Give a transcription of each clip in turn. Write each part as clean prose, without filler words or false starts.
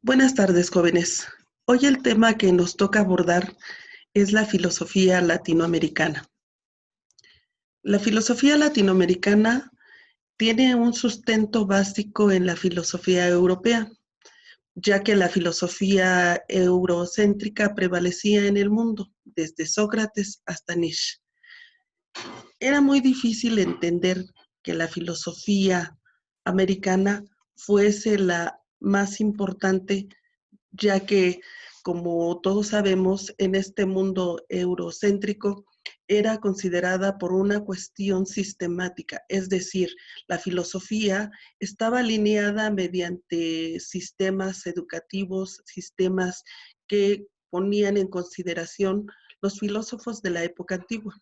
Buenas tardes, jóvenes. Hoy el tema que nos toca abordar es la filosofía latinoamericana. La filosofía latinoamericana tiene un sustento básico en la filosofía europea, ya que la filosofía eurocéntrica prevalecía en el mundo, desde Sócrates hasta Nietzsche. Era muy difícil entender que la filosofía americana fuese la más importante, ya que, como todos sabemos, en este mundo eurocéntrico era considerada por una cuestión sistemática, es decir, la filosofía estaba alineada mediante sistemas educativos, sistemas que ponían en consideración los filósofos de la época antigua,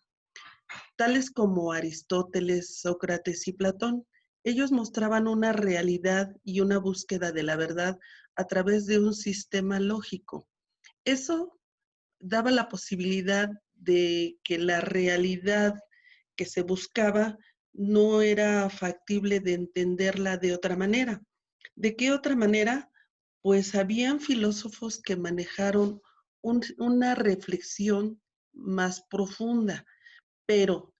tales como Aristóteles, Sócrates y Platón. Ellos mostraban una realidad y una búsqueda de la verdad a través de un sistema lógico. Eso daba la posibilidad de que la realidad que se buscaba no era factible de entenderla de otra manera. ¿De qué otra manera? Pues habían filósofos que manejaron una reflexión más profunda, pero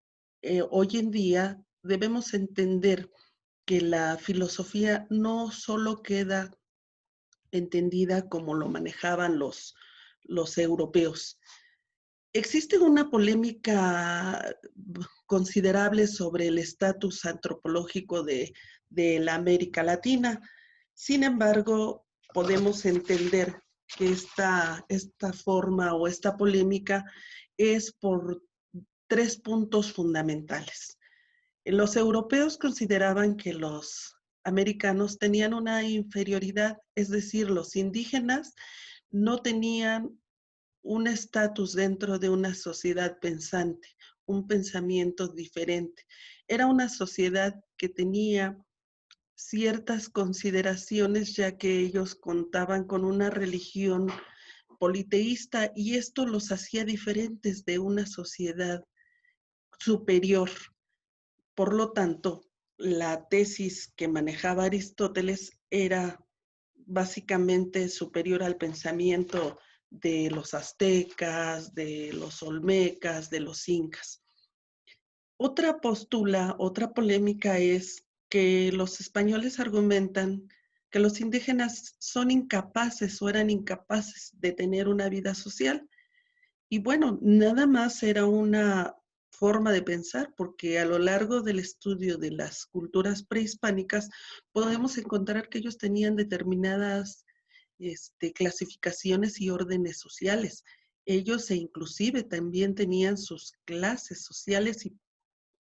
hoy en día debemos entender que la filosofía no solo queda entendida como lo manejaban los europeos. Existe una polémica considerable sobre el estatus antropológico de la América Latina. Sin embargo, podemos entender que esta forma o esta polémica es por tres puntos fundamentales. Los europeos consideraban que los americanos tenían una inferioridad, es decir, los indígenas no tenían un estatus dentro de una sociedad pensante, un pensamiento diferente. Era una sociedad que tenía ciertas consideraciones, ya que ellos contaban con una religión politeísta y esto los hacía diferentes de una sociedad superior. Por lo tanto, la tesis que manejaba Aristóteles era básicamente superior al pensamiento de los aztecas, de los olmecas, de los incas. Otra polémica es que los españoles argumentan que los indígenas son incapaces o eran incapaces de tener una vida social. Y bueno, nada más era una forma de pensar, porque a lo largo del estudio de las culturas prehispánicas podemos encontrar que ellos tenían determinadas clasificaciones y órdenes sociales. Ellos inclusive también tenían sus clases sociales y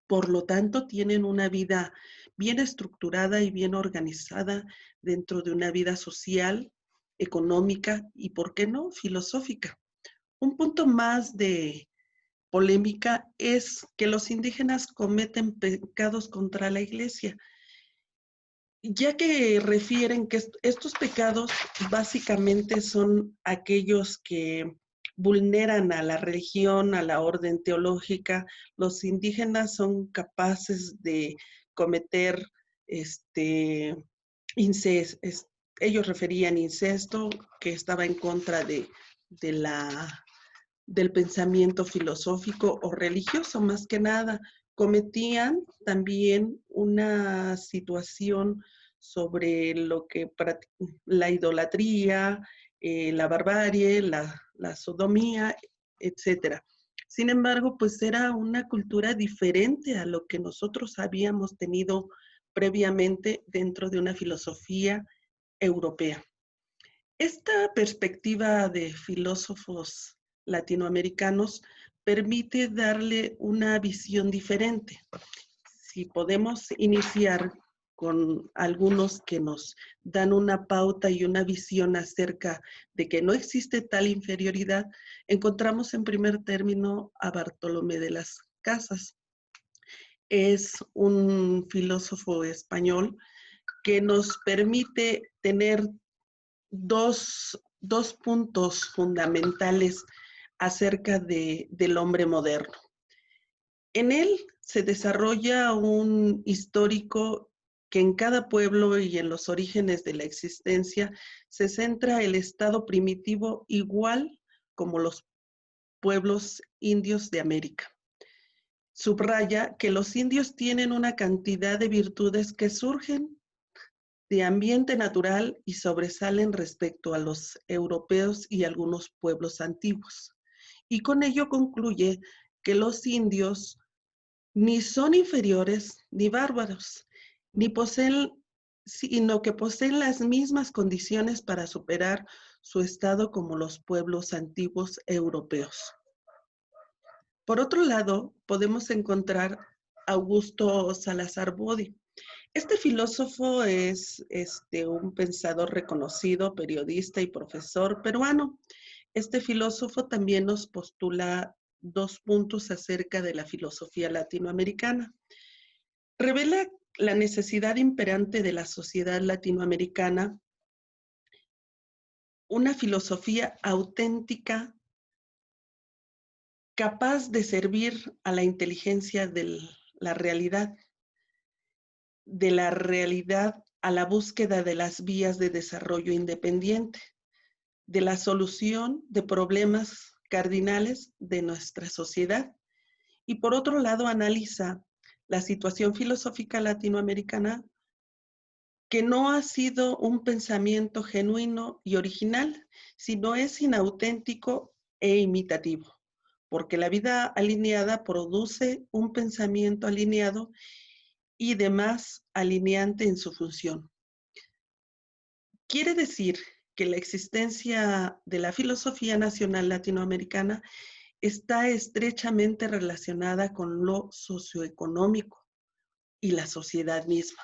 por lo tanto tienen una vida bien estructurada y bien organizada dentro de una vida social, económica y, ¿por qué no?, filosófica. Un punto más de polémica es que los indígenas cometen pecados contra la iglesia, ya que refieren que estos pecados básicamente son aquellos que vulneran a la religión, a la orden teológica. Los indígenas son capaces de cometer incesto. Ellos referían incesto, que estaba en contra de la del pensamiento filosófico o religioso, más que nada. Cometían también una situación sobre lo que la idolatría, la barbarie, la sodomía, etcétera. Sin embargo, pues era una cultura diferente a lo que nosotros habíamos tenido previamente dentro de una filosofía europea. Esta perspectiva de filósofos latinoamericanos permite darle una visión diferente. Si podemos iniciar con algunos que nos dan una pauta y una visión acerca de que no existe tal inferioridad, encontramos en primer término a Bartolomé de las Casas. Es un filósofo español que nos permite tener dos puntos fundamentales acerca del hombre moderno. En él se desarrolla un histórico que en cada pueblo y en los orígenes de la existencia se centra el estado primitivo igual como los pueblos indios de América. Subraya que los indios tienen una cantidad de virtudes que surgen de ambiente natural y sobresalen respecto a los europeos y algunos pueblos antiguos. Y con ello concluye que los indios ni son inferiores ni bárbaros, ni poseen, sino que poseen las mismas condiciones para superar su estado como los pueblos antiguos europeos. Por otro lado, podemos encontrar a Augusto Salazar Bodi. Este filósofo es un pensador reconocido, periodista y profesor peruano. Este filósofo también nos postula 2 puntos acerca de la filosofía latinoamericana. Revela la necesidad imperante de la sociedad latinoamericana, una filosofía auténtica, capaz de servir a la inteligencia de la realidad a la búsqueda de las vías de desarrollo independiente, de la solución de problemas cardinales de nuestra sociedad. Y por otro lado, analiza la situación filosófica latinoamericana, que no ha sido un pensamiento genuino y original, sino es inauténtico e imitativo, porque la vida alineada produce un pensamiento alineado y demás alineante en su función. Quiere decir que la existencia de la filosofía nacional latinoamericana está estrechamente relacionada con lo socioeconómico y la sociedad misma.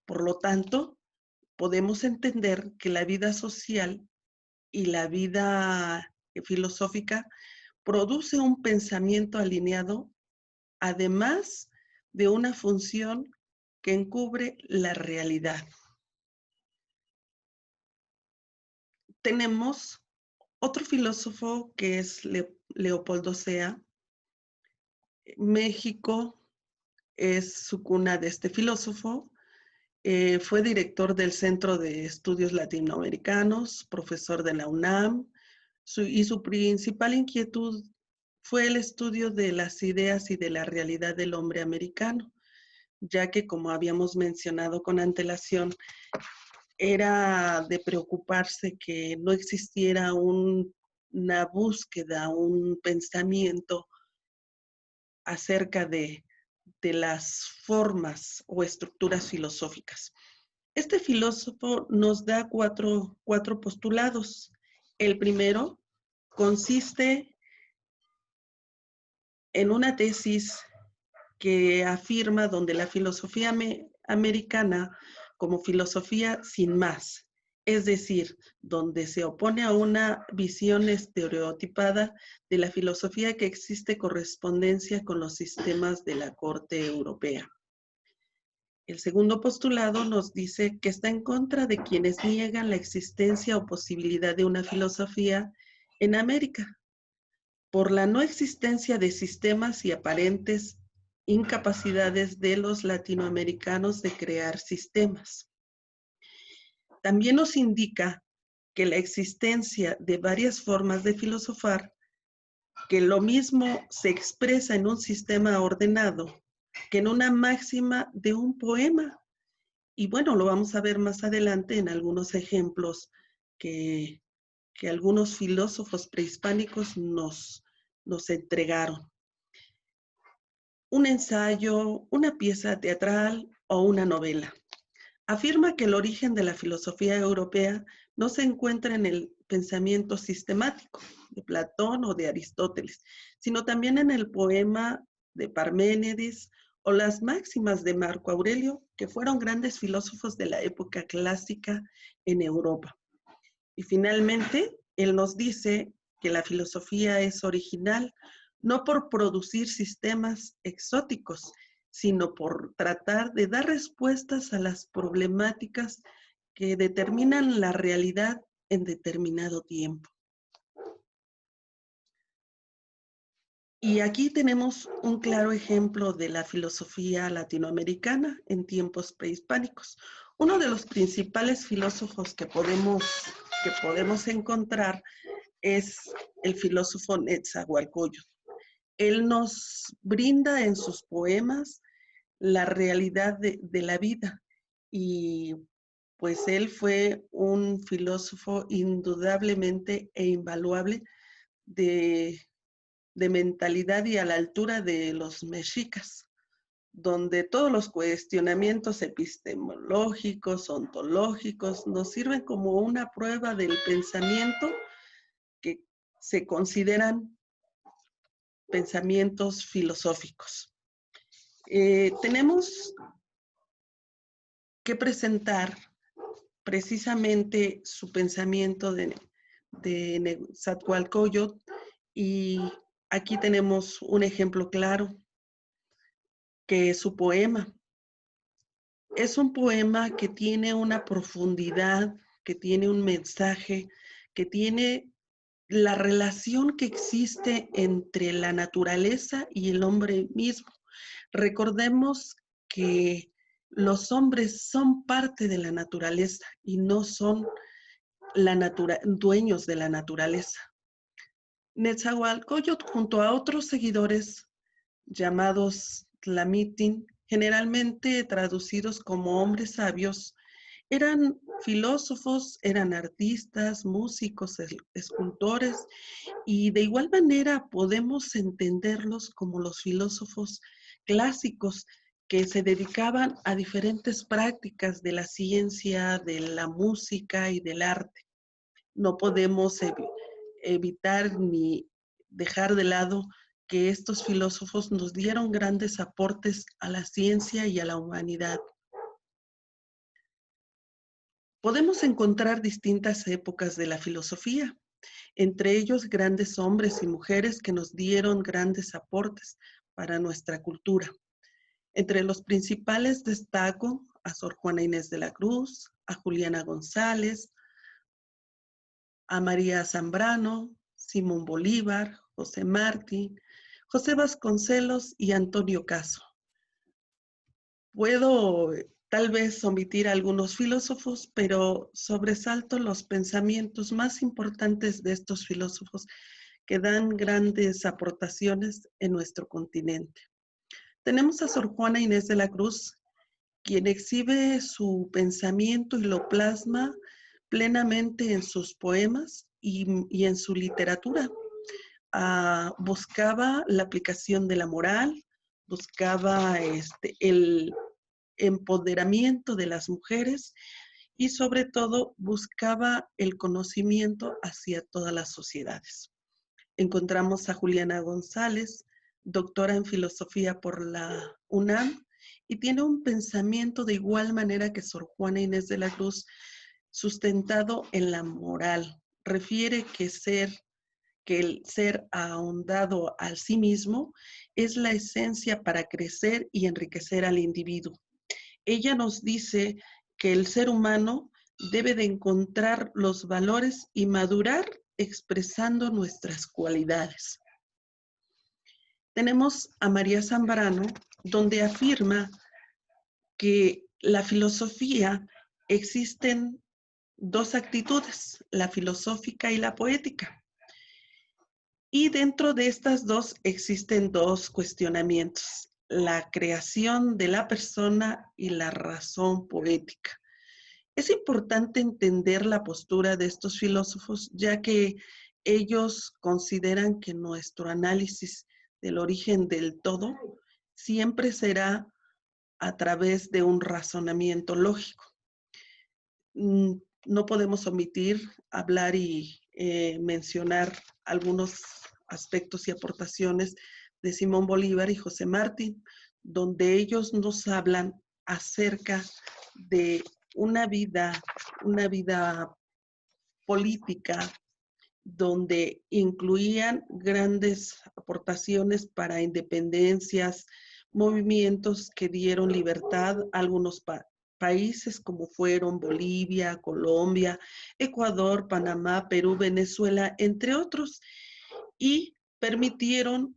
Por lo tanto, podemos entender que la vida social y la vida filosófica produce un pensamiento alineado, además de una función que encubre la realidad. Tenemos otro filósofo que es Leopoldo Sea. México es su cuna de este filósofo. Fue director del Centro de Estudios Latinoamericanos, profesor de la UNAM, y su principal inquietud fue el estudio de las ideas y de la realidad del hombre americano, ya que, como habíamos mencionado con antelación, era de preocuparse que no existiera una búsqueda, un pensamiento acerca de las formas o estructuras filosóficas. Este filósofo nos da cuatro postulados. El primero consiste en una tesis que afirma donde la filosofía americana como filosofía sin más, es decir, donde se opone a una visión estereotipada de la filosofía que existe correspondencia con los sistemas de la corte europea. El segundo postulado nos dice que está en contra de quienes niegan la existencia o posibilidad de una filosofía en América, por la no existencia de sistemas y aparentes incapacidades de los latinoamericanos de crear sistemas. También nos indica que la existencia de varias formas de filosofar, que lo mismo se expresa en un sistema ordenado que en una máxima de un poema. Y bueno, lo vamos a ver más adelante en algunos ejemplos que algunos filósofos prehispánicos nos entregaron. Un ensayo, una pieza teatral o una novela. Afirma que el origen de la filosofía europea no se encuentra en el pensamiento sistemático de Platón o de Aristóteles, sino también en el poema de Parménides o las máximas de Marco Aurelio, que fueron grandes filósofos de la época clásica en Europa. Y finalmente, él nos dice que la filosofía es original no por producir sistemas exóticos, sino por tratar de dar respuestas a las problemáticas que determinan la realidad en determinado tiempo. Y aquí tenemos un claro ejemplo de la filosofía latinoamericana en tiempos prehispánicos. Uno de los principales filósofos que podemos encontrar es el filósofo Netzahualcóyotl. Él nos brinda en sus poemas la realidad de la vida y pues él fue un filósofo indudablemente e invaluable de, de mentalidad y a la altura de los mexicas, donde todos los cuestionamientos epistemológicos, ontológicos, nos sirven como una prueba del pensamiento que se consideran pensamientos filosóficos. Tenemos que presentar precisamente su pensamiento de Nezahualcóyotl y aquí tenemos un ejemplo claro que es su poema. Es un poema que tiene una profundidad, que tiene un mensaje, que tiene la relación que existe entre la naturaleza y el hombre mismo. Recordemos que los hombres son parte de la naturaleza y no son dueños de la naturaleza. Netzahualcóyotl, junto a otros seguidores llamados Tlamitin, generalmente traducidos como hombres sabios, eran filósofos, eran artistas, músicos, escultores, y de igual manera podemos entenderlos como los filósofos clásicos que se dedicaban a diferentes prácticas de la ciencia, de la música y del arte. No podemos evitar ni dejar de lado que estos filósofos nos dieron grandes aportes a la ciencia y a la humanidad. Podemos encontrar distintas épocas de la filosofía, entre ellos grandes hombres y mujeres que nos dieron grandes aportes para nuestra cultura. Entre los principales destaco a Sor Juana Inés de la Cruz, a Juliana González, a María Zambrano, Simón Bolívar, José Martí, José Vasconcelos y Antonio Caso. Puedo tal vez omitir algunos filósofos, pero sobresalto los pensamientos más importantes de estos filósofos que dan grandes aportaciones en nuestro continente. Tenemos a Sor Juana Inés de la Cruz, quien exhibe su pensamiento y lo plasma plenamente en sus poemas y en su literatura. Buscaba la aplicación de la moral, buscaba el empoderamiento de las mujeres y sobre todo buscaba el conocimiento hacia todas las sociedades. Encontramos a Juliana González, doctora en filosofía por la UNAM, y tiene un pensamiento de igual manera que Sor Juana Inés de la Cruz, sustentado en la moral. Refiere que el ser ahondado al sí mismo es la esencia para crecer y enriquecer al individuo. Ella nos dice que el ser humano debe de encontrar los valores y madurar expresando nuestras cualidades. Tenemos a María Zambrano, donde afirma que la filosofía existen dos actitudes, la filosófica y la poética. Y dentro de estas dos existen dos cuestionamientos, la creación de la persona y la razón poética. Es importante entender la postura de estos filósofos, ya que ellos consideran que nuestro análisis del origen del todo siempre será a través de un razonamiento lógico. No podemos omitir hablar y mencionar algunos aspectos y aportaciones de Simón Bolívar y José Martí, donde ellos nos hablan acerca de una vida política donde incluían grandes aportaciones para independencias, movimientos que dieron libertad a algunos países como fueron Bolivia, Colombia, Ecuador, Panamá, Perú, Venezuela, entre otros, y permitieron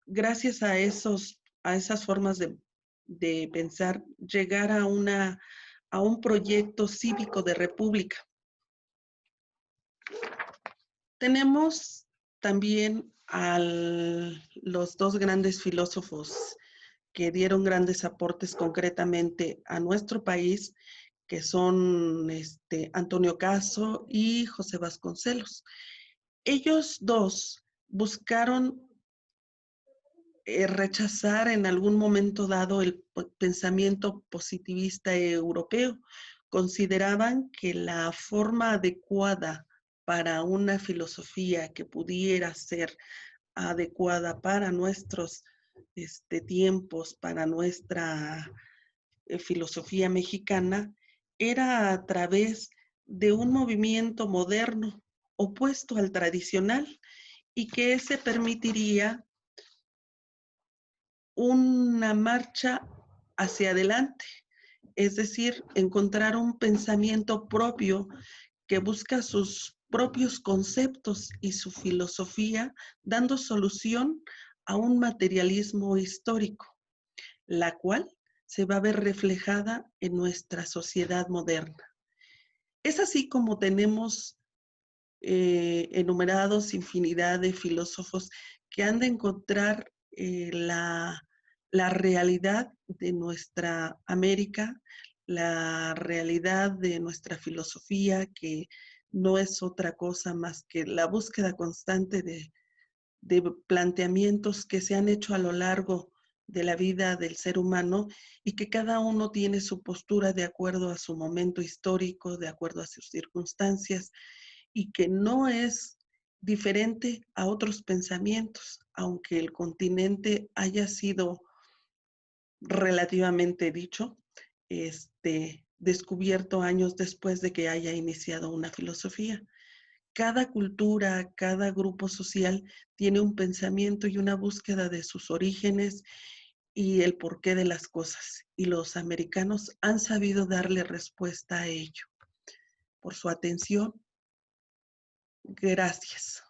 gracias a esas formas de pensar, llegar a un proyecto cívico de república. Tenemos también a los dos grandes filósofos que dieron grandes aportes concretamente a nuestro país, que son Antonio Caso y José Vasconcelos. Ellos dos buscaron rechazar en algún momento dado el pensamiento positivista europeo. Consideraban que la forma adecuada para una filosofía que pudiera ser adecuada para nuestros tiempos, para nuestra filosofía mexicana, era a través de un movimiento moderno opuesto al tradicional y que ese permitiría una marcha hacia adelante, es decir, encontrar un pensamiento propio que busca sus propios conceptos y su filosofía, dando solución a un materialismo histórico, la cual se va a ver reflejada en nuestra sociedad moderna. Es así como tenemos enumerados infinidad de filósofos que han de encontrar la realidad de nuestra América, la realidad de nuestra filosofía, que no es otra cosa más que la búsqueda constante de planteamientos que se han hecho a lo largo de la vida del ser humano y que cada uno tiene su postura de acuerdo a su momento histórico, de acuerdo a sus circunstancias y que no es diferente a otros pensamientos, aunque el continente haya sido relativamente dicho, descubierto años después de que haya iniciado una filosofía. Cada cultura, cada grupo social tiene un pensamiento y una búsqueda de sus orígenes y el porqué de las cosas. Y los americanos han sabido darle respuesta a ello. Por su atención, gracias.